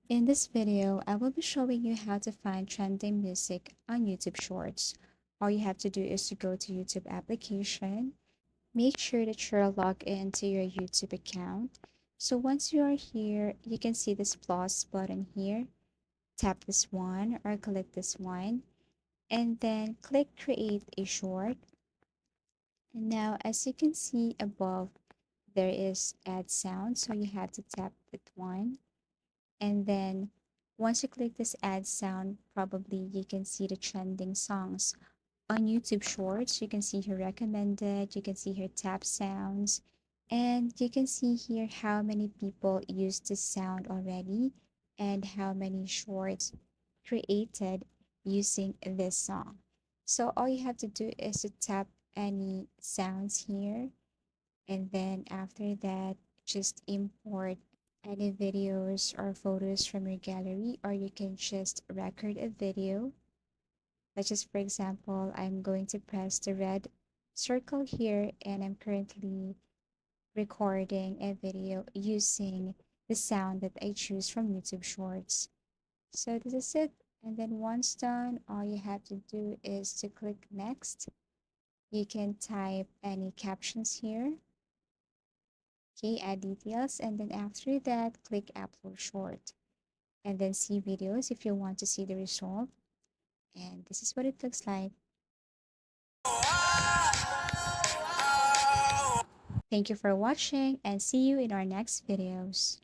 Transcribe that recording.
In this video, I will be showing you how to find trending music on YouTube Shorts. All you have to do is to go to YouTube application. Make sure that you're logged into your YouTube account. So once you are here, you can see this plus button here. Tap this one or click this one and then click create a short. And now as you can see above, there is add sound. So you have to tap that one. And then once you click this add sound, probably you can see the trending songs on YouTube Shorts. You can see here recommended, you can see here tap sounds, and you can see here how many people use this sound already and how many shorts created using this song. So all you have to do is to tap any sounds here, and then after that just import any videos or photos from your gallery, or you can just record a video. Let's just, for example, I'm going to press the red circle here and I'm currently recording a video using the sound that I choose from YouTube Shorts. So this is it. And then once done, all you have to do is to click next. You can type any captions here. Okay, add details, and then after that, click upload short, and then see videos if you want to see the result. And this is what it looks like. Thank you for watching and see you in our next videos.